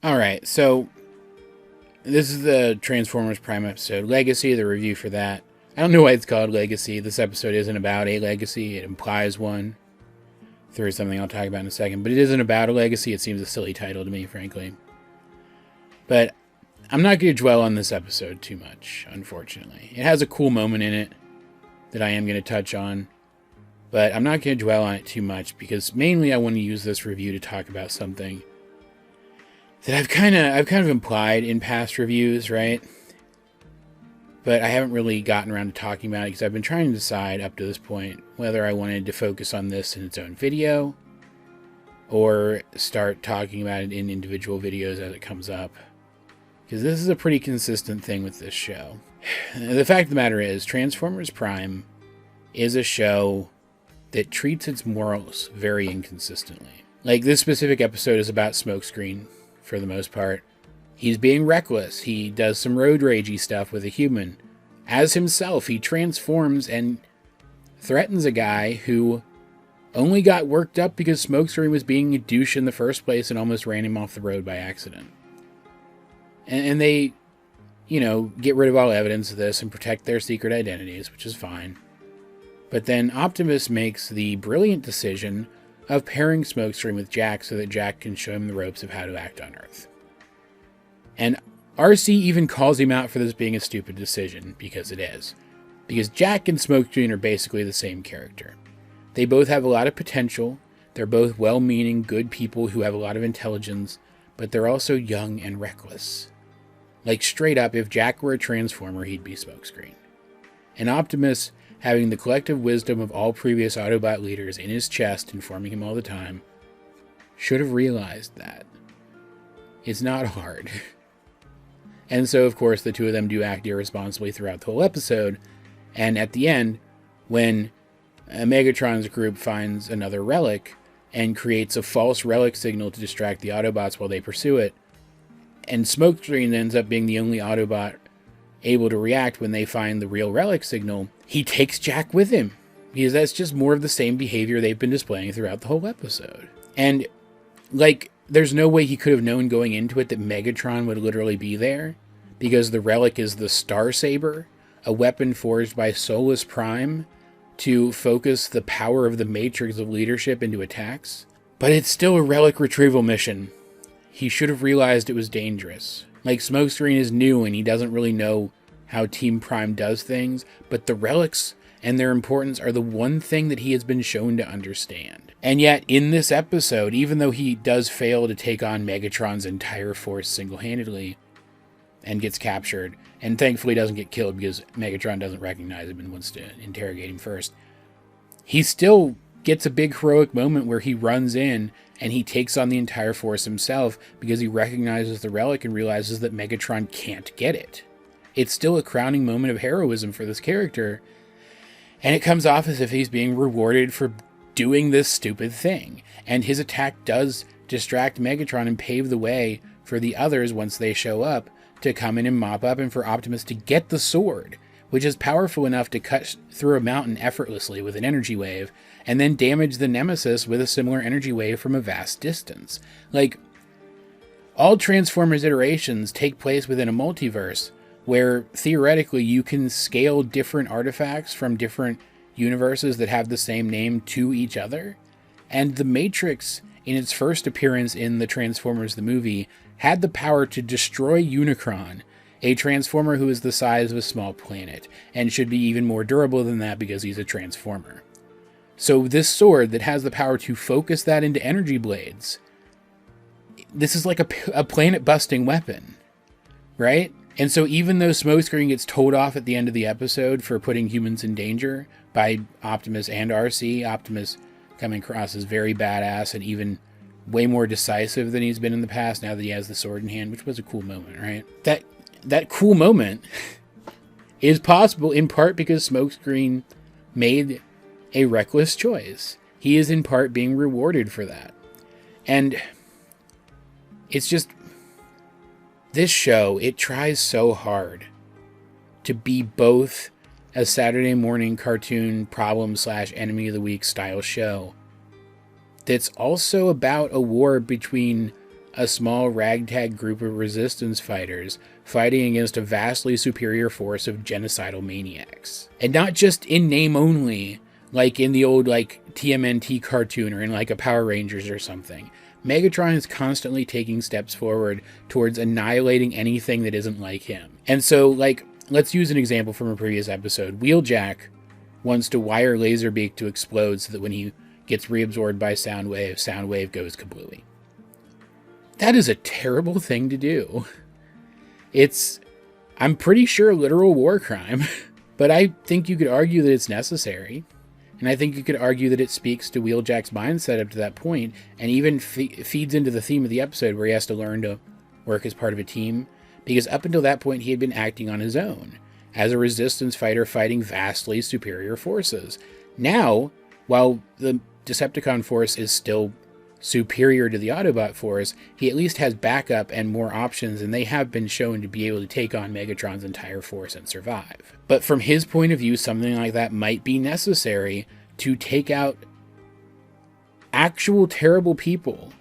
Alright, so this is the Transformers Prime episode, Legacy, the review for that. I don't know why it's called Legacy. This episode isn't about a legacy. It implies one. There is something I'll talk about in a second, but it isn't about a legacy. It seems a silly title to me, frankly. But I'm not going to dwell on this episode too much, unfortunately. It has a cool moment in it that I am going to touch on, but I'm not going to dwell on it too much because mainly I want to use this review to talk about something that I've kind of implied in past reviews, right? But I haven't really gotten around to talking about it because I've been trying to decide up to this point whether I wanted to focus on this in its own video or start talking about it in individual videos as it comes up. Because this is a pretty consistent thing with this show. The fact of the matter is, Transformers Prime is a show that treats its morals very inconsistently. Like, this specific episode is about Smokescreen, for the most part. He's being reckless. He does some road ragey stuff with a human. As himself, he transforms and threatens a guy who only got worked up because Smokescreen was being a douche in the first place and almost ran him off the road by accident. And they, get rid of all evidence of this and protect their secret identities, which is fine. But then Optimus makes the brilliant decision of pairing Smokescreen with Jack so that Jack can show him the ropes of how to act on Earth. And RC even calls him out for this being a stupid decision, because it is. Because Jack and Smokescreen are basically the same character. They both have a lot of potential, they're both well-meaning, good people who have a lot of intelligence, but they're also young and reckless. Like, straight up, if Jack were a Transformer, he'd be Smokescreen. And Optimus, having the collective wisdom of all previous Autobot leaders in his chest, informing him all the time, should have realized that. It's not hard. And so, of course, the two of them do act irresponsibly throughout the whole episode, and at the end, when Megatron's group finds another relic and creates a false relic signal to distract the Autobots while they pursue it, and Smokescreen ends up being the only Autobot able to react when they find the real relic signal, he takes Jack with him. Because that's just more of the same behavior they've been displaying throughout the whole episode. And, there's no way he could have known going into it that Megatron would literally be there, because the relic is the Star Saber, a weapon forged by Solus Prime to focus the power of the Matrix of leadership into attacks. But it's still a relic retrieval mission. He should have realized it was dangerous. Smokescreen is new and he doesn't really know how Team Prime does things, but the relics and their importance are the one thing that he has been shown to understand. And yet, in this episode, even though he does fail to take on Megatron's entire force single-handedly and gets captured, and thankfully doesn't get killed because Megatron doesn't recognize him and wants to interrogate him first, he still gets a big heroic moment where he runs in and he takes on the entire force himself because he recognizes the relic and realizes that Megatron can't get it. It's still a crowning moment of heroism for this character, and it comes off as if he's being rewarded for doing this stupid thing. And his attack does distract Megatron and pave the way for the others, once they show up, to come in and mop up and for Optimus to get the sword, which is powerful enough to cut through a mountain effortlessly with an energy wave, and then damage the Nemesis with a similar energy wave from a vast distance. All Transformers iterations take place within a multiverse, where theoretically you can scale different artifacts from different universes that have the same name to each other. And the Matrix, in its first appearance in the Transformers the movie, had the power to destroy Unicron, a Transformer who is the size of a small planet, and should be even more durable than that because he's a Transformer. So this sword that has the power to focus that into energy blades, this is like a planet-busting weapon, right? And so even though Smokescreen gets told off at the end of the episode for putting humans in danger by Optimus and RC, Optimus coming across as very badass and even way more decisive than he's been in the past now that he has the sword in hand, which was a cool moment, right? That cool moment is possible in part because Smokescreen made a reckless choice. He is in part being rewarded for that. And it's just, this show, it tries so hard to be both a Saturday morning cartoon problem/enemy of the week style show that's also about a war between a small ragtag group of resistance fighters fighting against a vastly superior force of genocidal maniacs. And not just in name only, like in the old TMNT cartoon or in a Power Rangers or something. Megatron is constantly taking steps forward towards annihilating anything that isn't like him. And so, let's use an example from a previous episode. Wheeljack wants to wire Laserbeak to explode so that when he gets reabsorbed by Soundwave goes kablooey. That is a terrible thing to do. It's, I'm pretty sure, a literal war crime. But I think you could argue that it's necessary. And I think you could argue that it speaks to Wheeljack's mindset up to that point, and even feeds into the theme of the episode where he has to learn to work as part of a team. Because up until that point, he had been acting on his own, as a resistance fighter fighting vastly superior forces. Now, while the Decepticon force is still superior to the Autobot force, he at least has backup and more options, and they have been shown to be able to take on Megatron's entire force and survive. But from his point of view, something like that might be necessary to take out actual terrible people,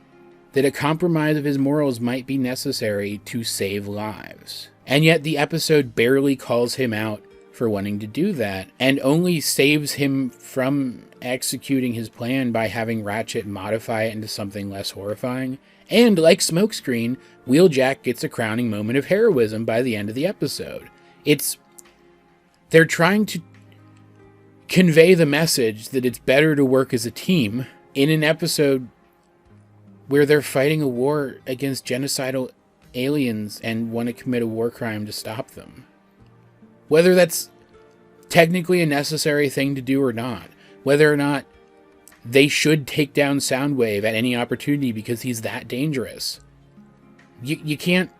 that a compromise of his morals might be necessary to save lives. And yet the episode barely calls him out for wanting to do that, and only saves him from executing his plan by having Ratchet modify it into something less horrifying. And like Smokescreen, Wheeljack gets a crowning moment of heroism by the end of the episode. They're trying to convey the message that it's better to work as a team in an episode where they're fighting a war against genocidal aliens and want to commit a war crime to stop them. Whether that's technically a necessary thing to do or not, whether or not they should take down Soundwave at any opportunity because he's that dangerous. You can't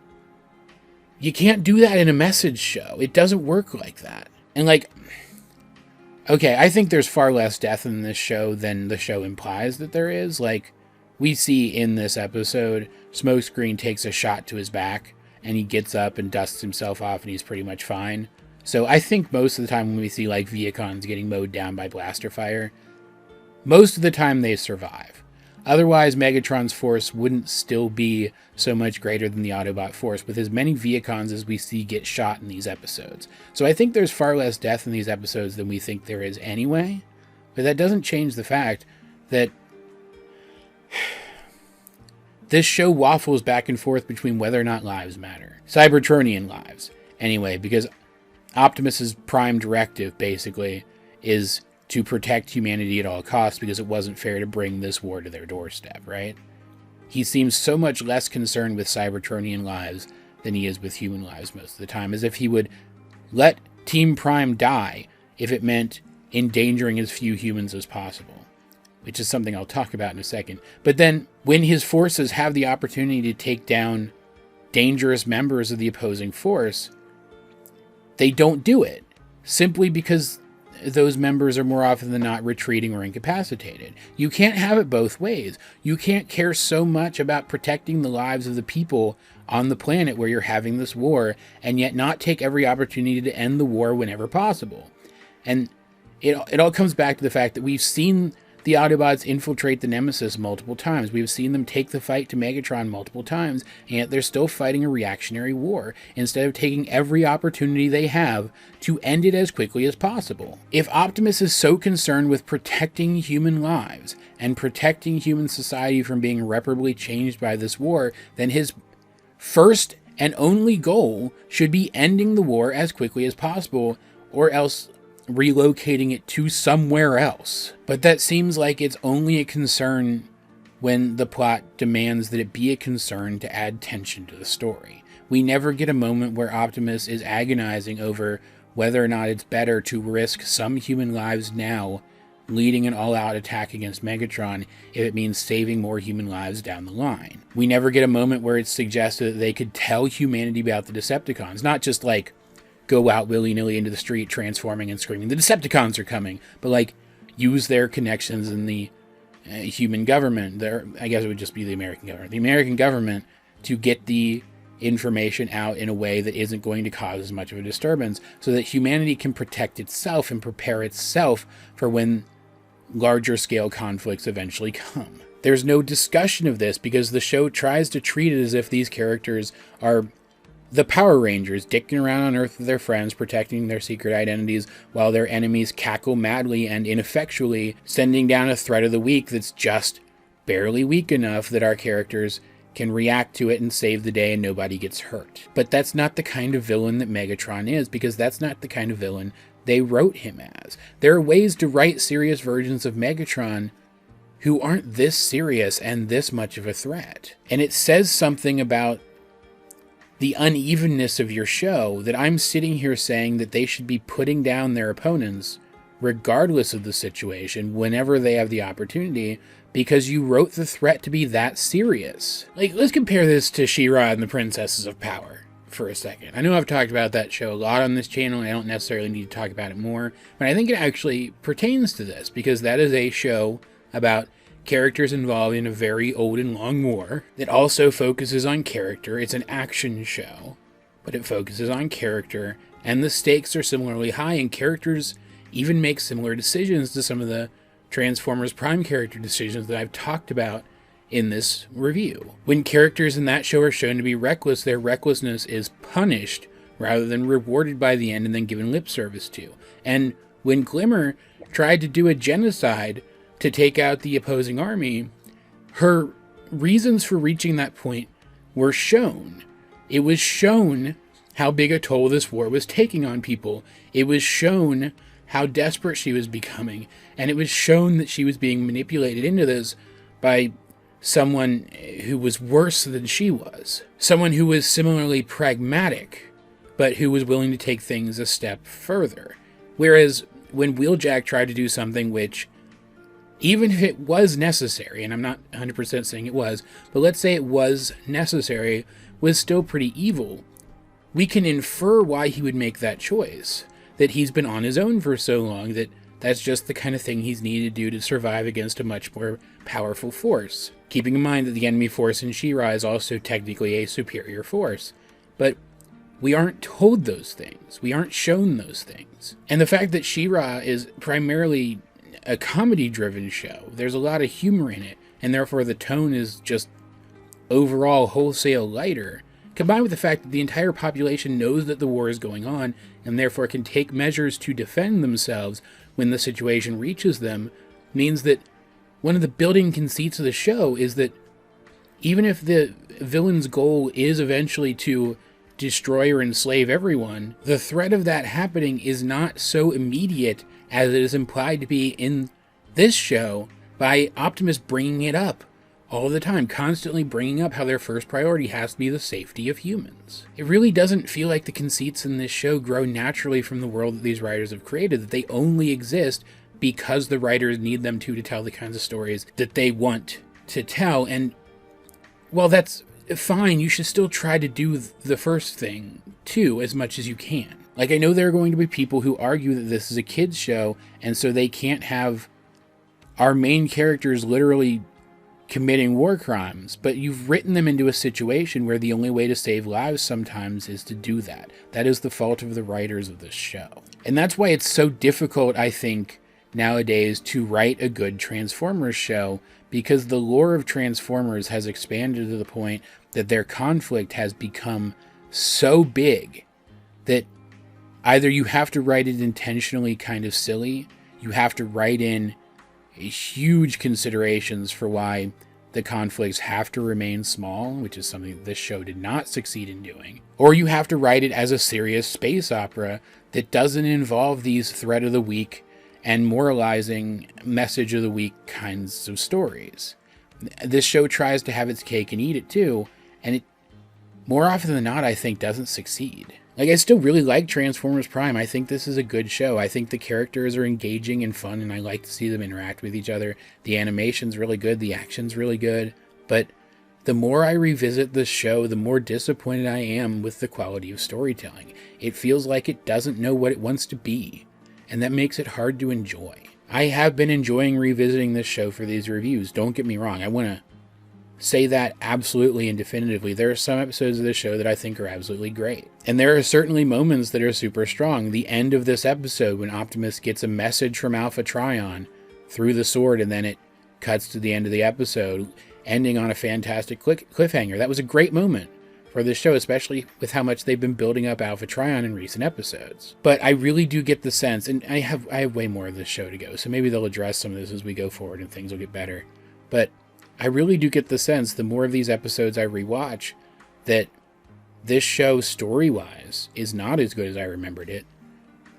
do that in a message show. It doesn't work like that. And okay, I think there's far less death in this show than the show implies that there is. We see in this episode, Smokescreen takes a shot to his back, and he gets up and dusts himself off, and he's pretty much fine. So I think most of the time when we see Viacons getting mowed down by blaster fire, most of the time they survive. Otherwise, Megatron's force wouldn't still be so much greater than the Autobot force, with as many Viacons as we see get shot in these episodes. So I think there's far less death in these episodes than we think there is anyway, but that doesn't change the fact that this show waffles back and forth between whether or not lives matter. Cybertronian lives. Anyway, because Optimus's prime directive, basically, is to protect humanity at all costs because it wasn't fair to bring this war to their doorstep, right? He seems so much less concerned with Cybertronian lives than he is with human lives most of the time, as if he would let Team Prime die if it meant endangering as few humans as possible, which is something I'll talk about in a second. But then, when his forces have the opportunity to take down dangerous members of the opposing force, they don't do it, simply because those members are more often than not retreating or incapacitated. You can't have it both ways. You can't care so much about protecting the lives of the people on the planet where you're having this war, and yet not take every opportunity to end the war whenever possible. And it all comes back to the fact that we've seen the Autobots infiltrate the Nemesis multiple times. We've seen them take the fight to Megatron multiple times, and yet they're still fighting a reactionary war, instead of taking every opportunity they have to end it as quickly as possible. If Optimus is so concerned with protecting human lives, and protecting human society from being irreparably changed by this war, then his first and only goal should be ending the war as quickly as possible, or else relocating it to somewhere else. But that seems like it's only a concern when the plot demands that it be a concern to add tension to the story. We never get a moment where Optimus is agonizing over whether or not it's better to risk some human lives now, leading an all-out attack against Megatron, if it means saving more human lives down the line. We never get a moment where it's suggested that they could tell humanity about the Decepticons, not just go out willy-nilly into the street transforming and screaming, the Decepticons are coming, but use their connections in the human government, I guess it would just be the American government, to get the information out in a way that isn't going to cause as much of a disturbance, so that humanity can protect itself and prepare itself for when larger scale conflicts eventually come. There's no discussion of this because the show tries to treat it as if these characters are the Power Rangers, dicking around on Earth with their friends, protecting their secret identities, while their enemies cackle madly and ineffectually, sending down a threat of the week that's just barely weak enough that our characters can react to it and save the day and nobody gets hurt. But that's not the kind of villain that Megatron is, because that's not the kind of villain they wrote him as. There are ways to write serious versions of Megatron who aren't this serious and this much of a threat. And it says something about the unevenness of your show that I'm sitting here saying that they should be putting down their opponents regardless of the situation whenever they have the opportunity, because you wrote the threat to be that serious. Like, let's compare this to SheRa and the Princesses of Power for a second. I know I've talked about that show a lot on this channel. I don't necessarily need to talk about it more, but I think it actually pertains to this, because that is a show about characters involved in a very old and long war that also focuses on character. It's an action show, but it focuses on character, and the stakes are similarly high, and characters even make similar decisions to some of the Transformers Prime character decisions that I've talked about in this review. When characters in that show are shown to be reckless, their recklessness is punished rather than rewarded by the end and then given lip service to. And when Glimmer tried to do a genocide to take out the opposing army, her reasons for reaching that point were shown. It was shown how big a toll this war was taking on people. It was shown how desperate she was becoming, and it was shown that she was being manipulated into this by someone who was worse than she was. Someone who was similarly pragmatic, but who was willing to take things a step further. Whereas when Wheeljack tried to do something which, even if it was necessary, and I'm not 100% saying it was, but let's say it was necessary, was still pretty evil, we can infer why he would make that choice. That he's been on his own for so long that that's just the kind of thing he's needed to do to survive against a much more powerful force. Keeping in mind that the enemy force in SheRa is also technically a superior force. But we aren't told those things. We aren't shown those things. And the fact that SheRa is primarily a comedy-driven show, there's a lot of humor in it, and therefore the tone is just overall wholesale lighter, combined with the fact that the entire population knows that the war is going on, and therefore can take measures to defend themselves when the situation reaches them, means that one of the building conceits of the show is that even if the villain's goal is eventually to destroy or enslave everyone, the threat of that happening is not so immediate as it is implied to be in this show by Optimus bringing it up all the time, constantly bringing up how their first priority has to be the safety of humans. It really doesn't feel like the conceits in this show grow naturally from the world that these writers have created, that they only exist because the writers need them to tell the kinds of stories that they want to tell. And while that's fine, you should still try to do the first thing too, as much as you can. Like, I know there are going to be people who argue that this is a kid's show, and so they can't have our main characters literally committing war crimes, but you've written them into a situation where the only way to save lives sometimes is to do that. That is the fault of the writers of this show. And that's why it's so difficult, I think, nowadays to write a good Transformers show, because the lore of Transformers has expanded to the point that their conflict has become so big that either you have to write it intentionally kind of silly, you have to write in huge considerations for why the conflicts have to remain small, which is something this show did not succeed in doing, or you have to write it as a serious space opera that doesn't involve these threat of the week and moralizing message of the week kinds of stories. This show tries to have its cake and eat it too, and it, more often than not, I think doesn't succeed. Like, I still really like Transformers Prime. I think this is a good show. I think the characters are engaging and fun, and I like to see them interact with each other. The animation's really good. The action's really good. But the more I revisit this show, the more disappointed I am with the quality of storytelling. It feels like it doesn't know what it wants to be, and that makes it hard to enjoy. I have been enjoying revisiting this show for these reviews. Don't get me wrong. I want to say that absolutely and definitively. There are some episodes of this show that I think are absolutely great. And there are certainly moments that are super strong. The end of this episode, when Optimus gets a message from Alpha Trion through the sword, and then it cuts to the end of the episode, ending on a fantastic cliffhanger. That was a great moment for this show, especially with how much they've been building up Alpha Trion in recent episodes. But I really do get the sense, and I have way more of this show to go, so maybe they'll address some of this as we go forward and things will get better. But I really do get the sense, the more of these episodes I rewatch, that this show, story-wise, is not as good as I remembered it,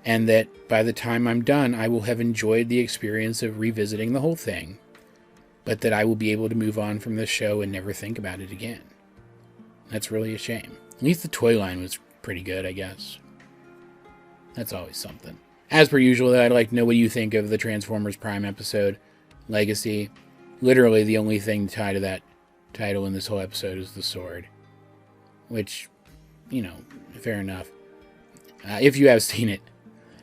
and that by the time I'm done, I will have enjoyed the experience of revisiting the whole thing, but that I will be able to move on from this show and never think about it again. That's really a shame. At least the toy line was pretty good, I guess. That's always something. As per usual, I'd like to know what you think of the Transformers Prime episode, Legacy. Literally the only thing tied to that title in this whole episode is the sword. Which, you know, fair enough. If you have seen it,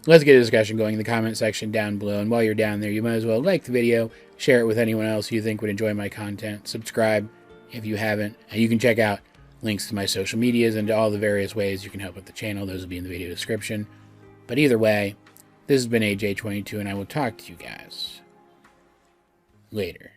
let's get a discussion going in the comment section down below. And while you're down there, you might as well like the video, share it with anyone else you think would enjoy my content, subscribe if you haven't, and you can check out links to my social medias and to all the various ways you can help with the channel. Those will be in the video description. But either way, this has been AJ22, and I will talk to you guys later.